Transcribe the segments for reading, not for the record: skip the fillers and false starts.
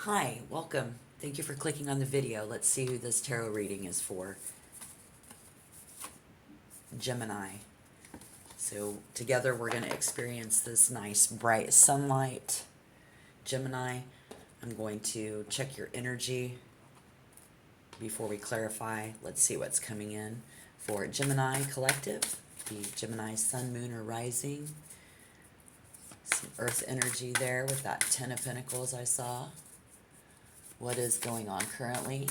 Hi, welcome. Thank you for clicking on the video. Let's see who this tarot reading is for. Gemini. So together we're going to experience this nice bright sunlight. Gemini, I'm going to check your energy before we clarify. Let's see what's coming in for Gemini collective. The Gemini sun, moon, or rising. Some earth energy there with that 10 of Pentacles I saw. What is going on currently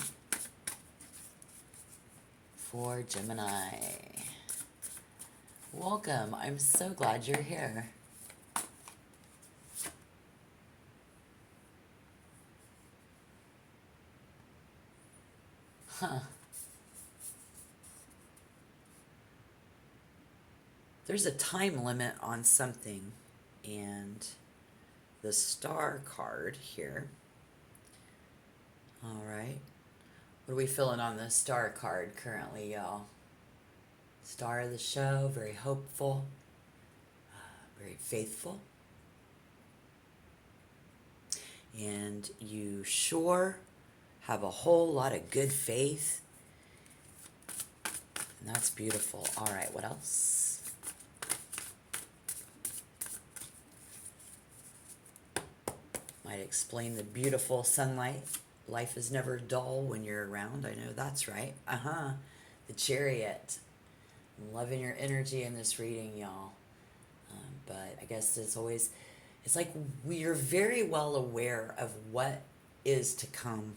for Gemini? Welcome. I'm so glad you're here. Huh. There's a time limit on something, and the Star card here. All right. What are we feeling on the Star card currently, y'all? Star of the show, very hopeful, very faithful. And you sure have a whole lot of good faith. And that's beautiful. All right, what else? Might explain the beautiful sunlight. Life is never dull when you're around. I know that's right. The Chariot. I'm loving your energy in this reading, y'all. But I guess it's like we're very well aware of what is to come.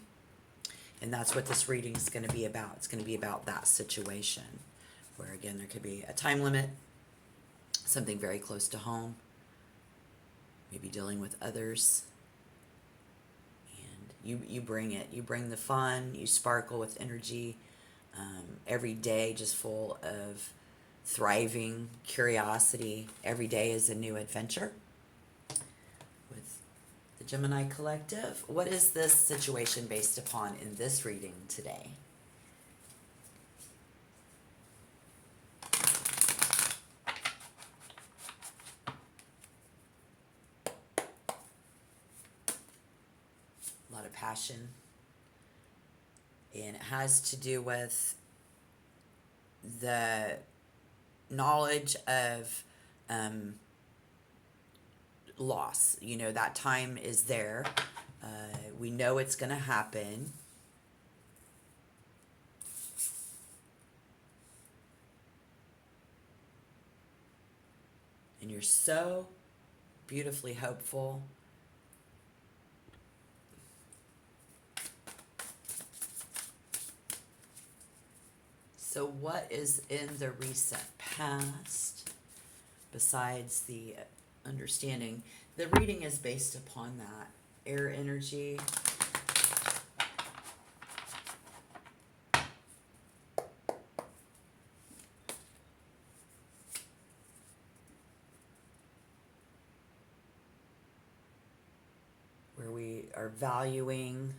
And that's what this reading is going to be about. It's going to be about that situation where, again, there could be a time limit, something very close to home, maybe dealing with others. And you bring it. You bring the fun. You sparkle with energy. Every day just full of thriving curiosity. Every day is a new adventure. With the Gemini collective, what is this situation based upon in this reading today? A lot of passion. And it has to do with the knowledge of loss. You know, that time is there. We know it's going to happen. And you're so beautifully hopeful. So what is in the recent past besides the understanding? The reading is based upon that air energy. Where we are valuing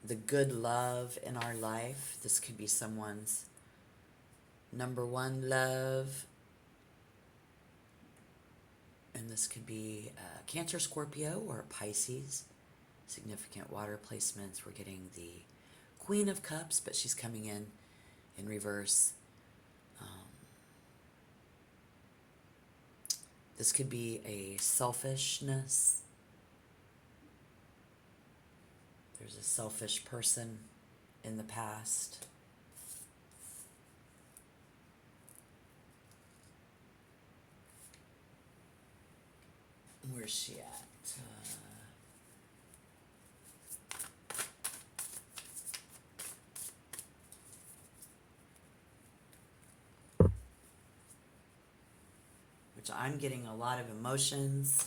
the good love in our life. This could be someone's number one love. And this could be Cancer, Scorpio, or Pisces. Significant water placements. We're getting the Queen of Cups, but she's coming in reverse. This could be a selfishness. There's a selfish person in the past. Where's she at? Which I'm getting a lot of emotions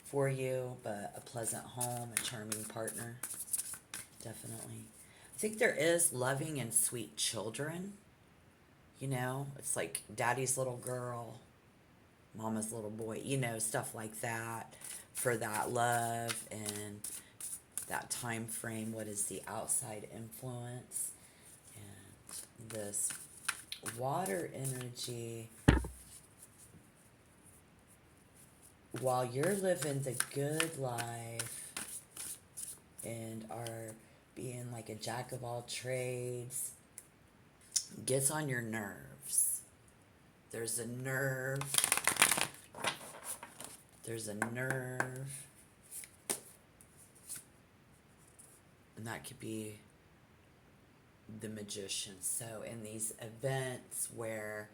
for you, but a pleasant home, a charming partner, definitely. I think there is loving and sweet children. You know, it's like daddy's little girl, mama's little boy, you know, stuff like that for that love and that time frame. What is the outside influence? And this water energy while you're living the good life and are being like a jack of all trades, gets on your nerves. There's a nerve. There's a nerve. And that could be the Magician. So in these events where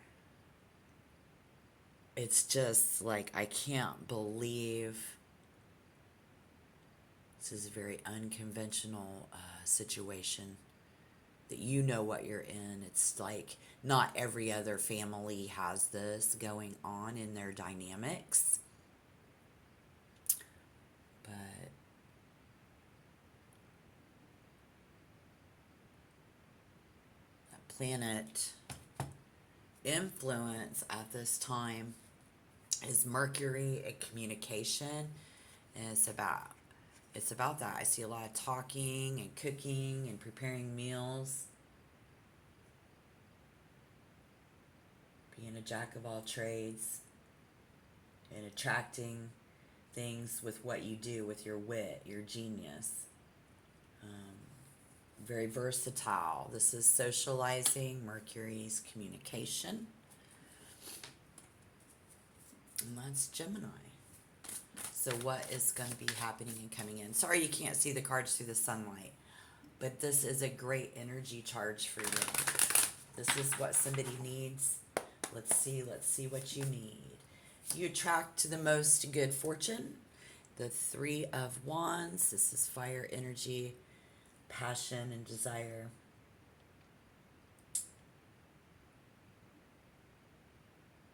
it's just like, I can't believe this is a very unconventional situation, that you know what you're in. It's like not every other family has this going on in their dynamics. But that planet influence at this time is Mercury at communication, and it's about that. I see a lot of talking and cooking and preparing meals, being a jack of all trades, and attracting things with what you do, with your wit, your genius. Very versatile. This is socializing, Mercury's communication. And that's Gemini. So what is going to be happening and coming in? Sorry you can't see the cards through the sunlight, but this is a great energy charge for you. This is what somebody needs. Let's see what you need. You attract to the most good fortune. The Three of Wands. This is fire energy, passion and desire.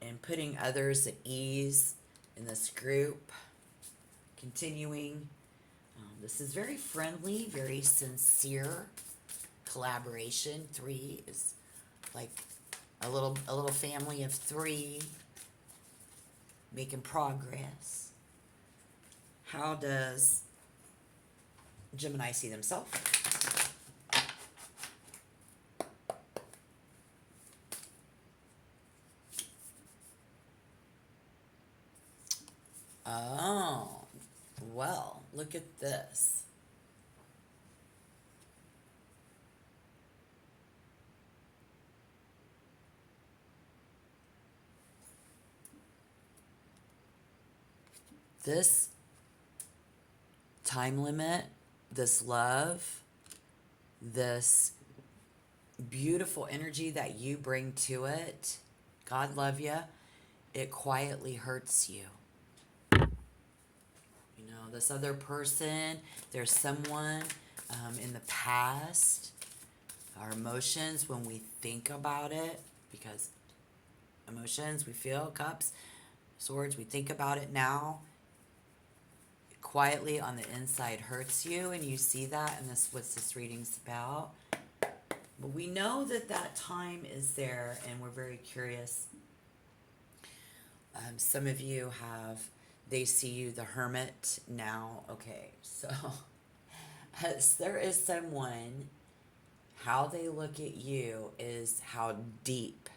And putting others at ease in this group. Continuing. This is very friendly, very sincere collaboration. Three is like a little family of three making progress. How does Gemini see themselves? Oh, well, look at this. This time limit, this love, this beautiful energy that you bring to it, God love you, it quietly hurts you. You know, this other person, there's someone in the past, our emotions, when we think about it, because emotions, we feel, cups, swords, we think about it now, quietly on the inside hurts you, and you see that, and this what's this reading's about. But we know that that time is there, and we're very curious. Some of you have, they see you the hermit now. Okay, so as there is someone, how they look at you is how deep.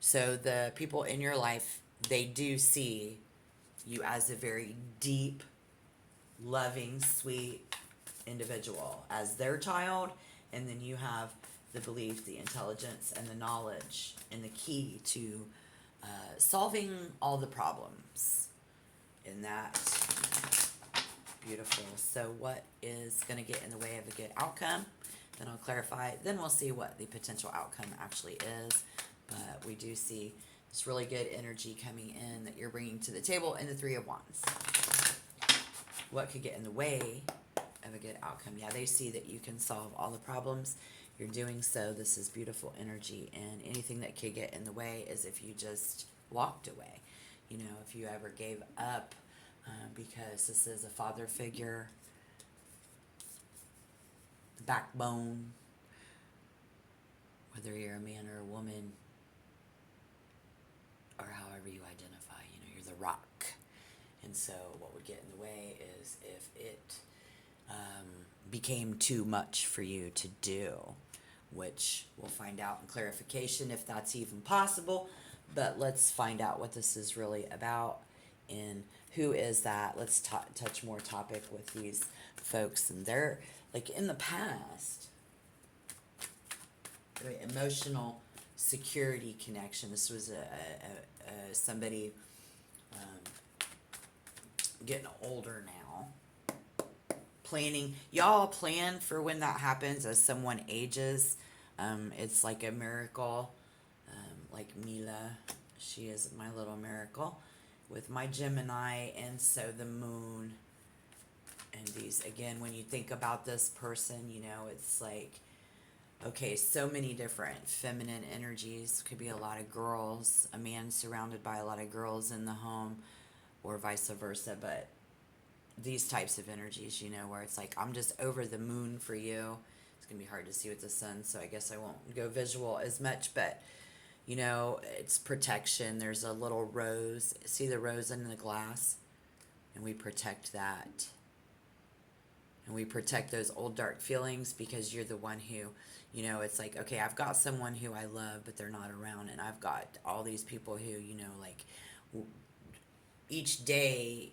So the people in your life, they do see you as a very deep, loving, sweet individual, as their child, and then you have the belief, the intelligence, and the knowledge, and the key to solving all the problems in that. Beautiful. So what is going to get in the way of a good outcome? Then I'll clarify. Then we'll see what the potential outcome actually is. But we do see this really good energy coming in that you're bringing to the table in the Three of Wands. What could get in the way of a good outcome? Yeah, they see that you can solve all the problems. You're doing so. This is beautiful energy. And anything that could get in the way is if you just walked away. You know, if you ever gave up, because this is a father figure, the backbone, whether you're a man or a woman, or however you identify, you know, you're the rock. And so what would get in the way is if it became too much for you to do, which we'll find out in clarification if that's even possible. But let's find out what this is really about and who is that. Let's touch more topic with these folks. And they're like in the past, emotional security connection. This was somebody getting older now. Planning, y'all plan for when that happens as someone ages. It's like a miracle. Like Mila, she is my little miracle with my Gemini, and so the moon. And these, again, when you think about this person, you know, it's like, okay, so many different feminine energies. Could be a lot of girls, a man surrounded by a lot of girls in the home, or vice versa. But these types of energies, you know, where it's like, I'm just over the moon for you. It's going to be hard to see with the sun, so I guess I won't go visual as much, but you know, it's protection. There's a little rose. See the rose in the glass? And we protect that. And we protect those old dark feelings because you're the one who, you know, it's like, okay, I've got someone who I love, but they're not around. And I've got all these people who, you know, like, each day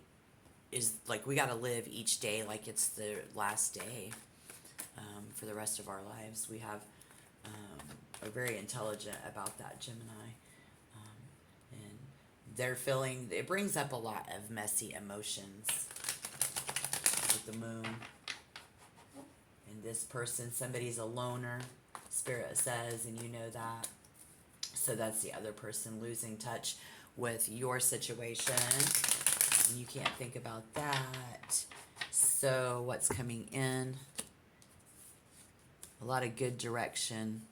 is like, we got to live each day like it's the last day for the rest of our lives. We have, are very intelligent about that, Gemini. And they're feeling, it brings up a lot of messy emotions with the moon. And this person, somebody's a loner, Spirit says, and you know that. So that's the other person losing touch with your situation. And you can't think about that. So what's coming in? A lot of good direction.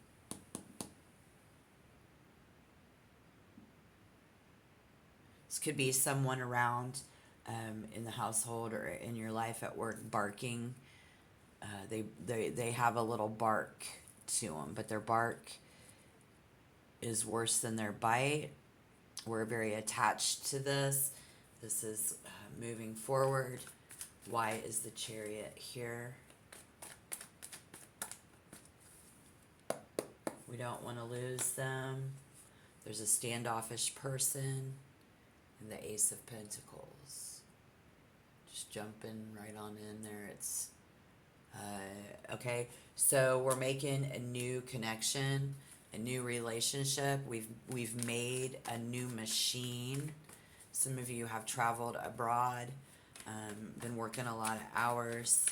This could be someone around in the household or in your life at work barking. They have a little bark to them, but their bark is worse than their bite. We're very attached to this. This is moving forward. Why is the Chariot here? We don't want to lose them. There's a standoffish person. And the Ace of Pentacles. Just jumping right on in there. It's okay. So we're making a new connection, a new relationship. We've made a new machine. Some of you have traveled abroad, been working a lot of hours.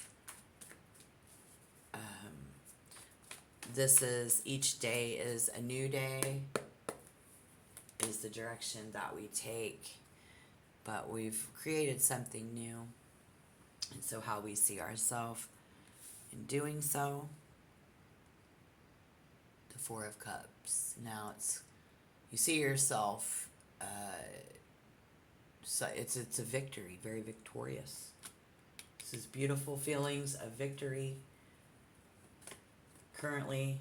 This is, each day is a new day, is the direction that we take. But we've created something new. And so how we see ourselves in doing so. The Four of Cups. Now it's, you see yourself, so it's a victory, very victorious. This is beautiful feelings of victory. Currently,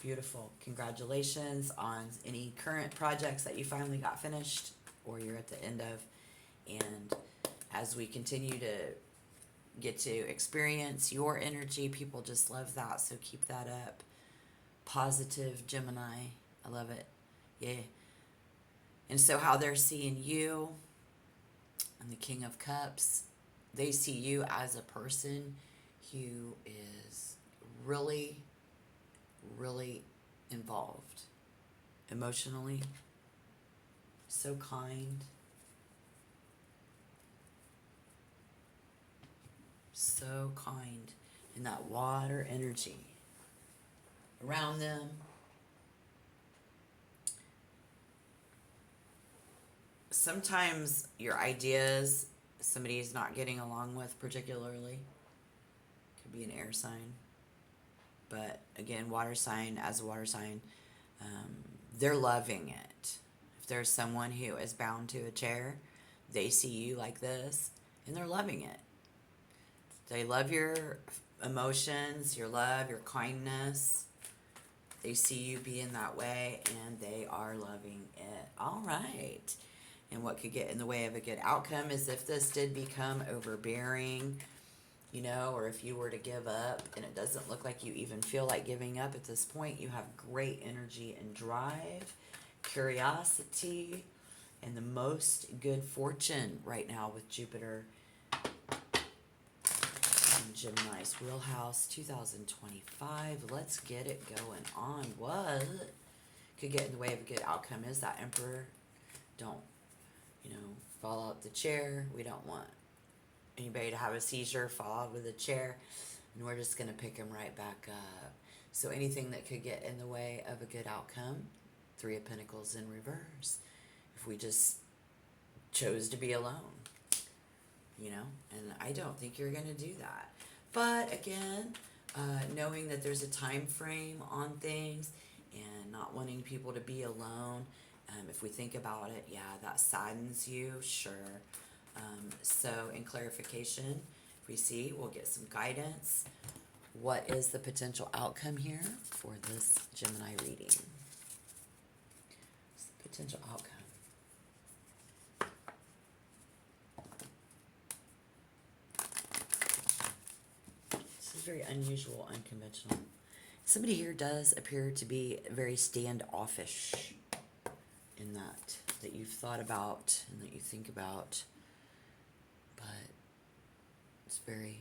beautiful. Congratulations on any current projects that you finally got finished or you're at the end of. And as we continue to get to experience your energy, people just love that. So keep that up. Positive Gemini. I love it. Yeah. And so how they're seeing you and the King of Cups, they see you as a person who is really, really involved emotionally, so kind, so kind, and that water energy around them. Sometimes your ideas somebody is not getting along with particularly, could be an air sign. But again, water sign, as a water sign, they're loving it. If there's someone who is bound to a chair, they see you like this, and they're loving it. They love your emotions, your love, your kindness. They see you being that way, and they are loving it. All right. And what could get in the way of a good outcome is if this did become overbearing, you know, or if you were to give up and it doesn't look like you even feel like giving up at this point, you have great energy and drive, curiosity, and the most good fortune right now with Jupiter in Gemini's wheelhouse 2025. Let's get it going on. What could get in the way of a good outcome is that Emperor. Don't, you know, fall out the chair. We don't want anybody to have a seizure, fall out of the chair, and we're just going to pick them right back up. So anything that could get in the way of a good outcome, Three of Pentacles in reverse. If we just chose to be alone, you know, and I don't think you're going to do that. But again, knowing that there's a time frame on things and not wanting people to be alone, if we think about it, yeah, that saddens you, sure. So in clarification, if we see, we'll get some guidance. What is the potential outcome here for this Gemini reading? What's the potential outcome? This is very unusual, unconventional. Somebody here does appear to be very standoffish in that you've thought about and that you think about, but it's very,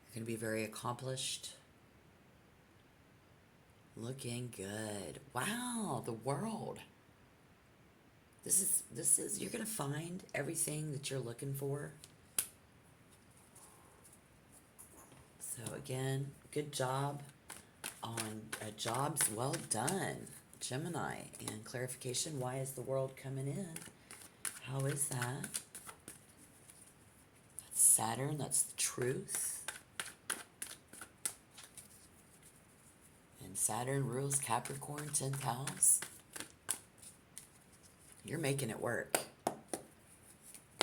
you're going to be very accomplished, looking good. Wow, the World. This is you're going to find everything that you're looking for. So again, good job on jobs well done, Gemini. And clarification, why is the World coming in? How is that? That's Saturn, that's the truth. And Saturn rules Capricorn, 10th house. You're making it work.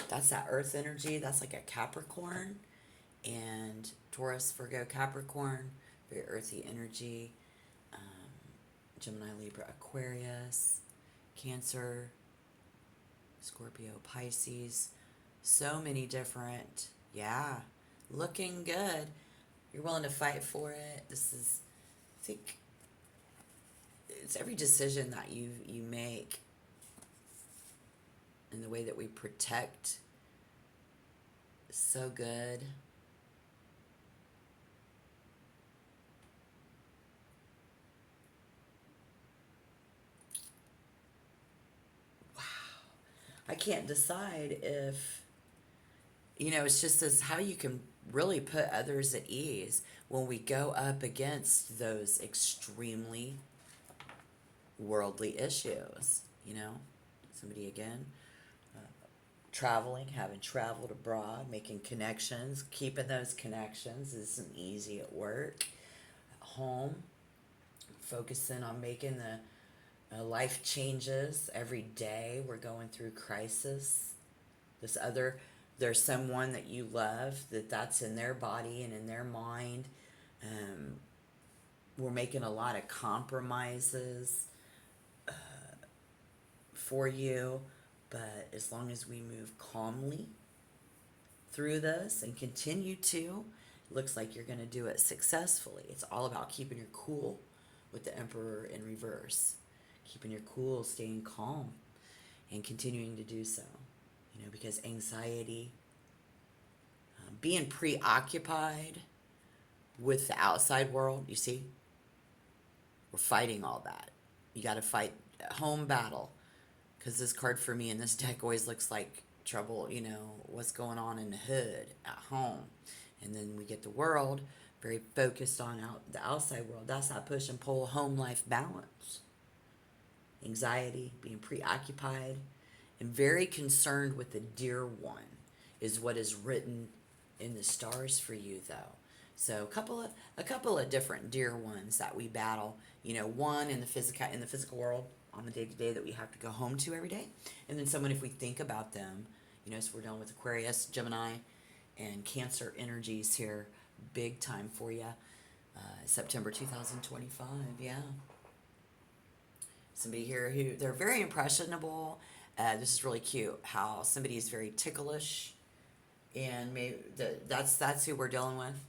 That's that earth energy, that's like a Capricorn. And Taurus, Virgo, Capricorn, very earthy energy. Gemini, Libra, Aquarius, Cancer, Scorpio, Pisces. So many different, yeah, looking good. You're willing to fight for it. This is, I think, it's every decision that you make and the way that we protect is so good. I can't decide if, you know, it's just as how you can really put others at ease when we go up against those extremely worldly issues, you know. Somebody again, traveling, having traveled abroad, making connections, keeping those connections isn't easy at work, at home, focusing on making the life changes every day. We're going through crisis. There's someone that you love that's in their body and in their mind. We're making a lot of compromises for you, but as long as we move calmly through this and continue to, it looks like you're going to do it successfully. It's all about keeping your cool with the Emperor in reverse. Keeping your cool, staying calm, and continuing to do so. You know, because anxiety, being preoccupied with the outside world, you see, we're fighting all that. You got to fight a home battle. Because this card for me in this deck always looks like trouble, you know, what's going on in the hood, at home. And then we get the World, very focused on the outside world. That's that push and pull home life balance. Anxiety, being preoccupied, and very concerned with the dear one is what is written in the stars for you, though. So a couple of different dear ones that we battle. You know, one in the physical world on the day-to-day that we have to go home to every day, and then someone if we think about them. You know, so we're dealing with Aquarius, Gemini, and Cancer energies here, big time for you. September 2025, yeah. Somebody here who, they're very impressionable. This is really cute, how somebody is very ticklish and maybe that's who we're dealing with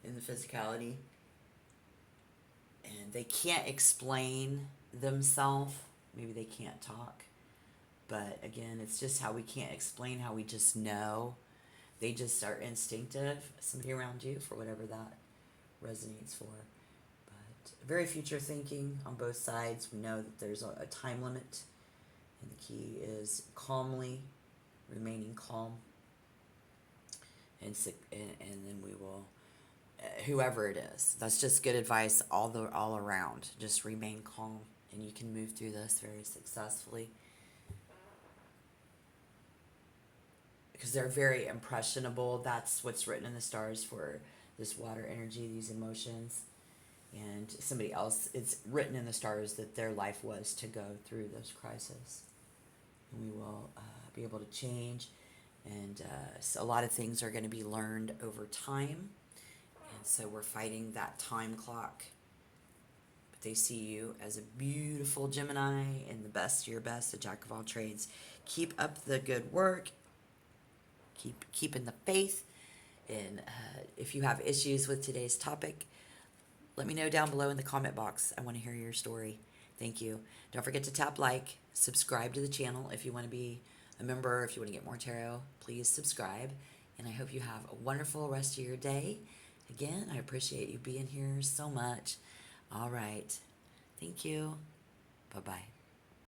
in the physicality, and they can't explain themselves. Maybe they can't talk, but again, it's just how we can't explain, how we just know. They just are instinctive. Somebody around you, for whatever that resonates for. But very future thinking on both sides. We know that there's a time limit, and the key is calmly remaining calm, and then we will, whoever it is, that's just good advice all around. Just remain calm, and you can move through this very successfully, because they're very impressionable. That's what's written in the stars for this water energy, these emotions. And somebody else, it's written in the stars that their life was to go through those crises, and we will be able to change. And so a lot of things are going to be learned over time, and so we're fighting that time clock. But they see you as a beautiful Gemini, and the best, your best, the jack of all trades. Keep up the good work. Keeping the faith. And if you have issues with today's topic, let me know down below in the comment box. I want to hear your story. Thank you. Don't forget to tap like, subscribe to the channel if you want to be a member, if you want to get more tarot, please subscribe. And I hope you have a wonderful rest of your day. Again, I appreciate you being here so much. All right. Thank you. Bye-bye.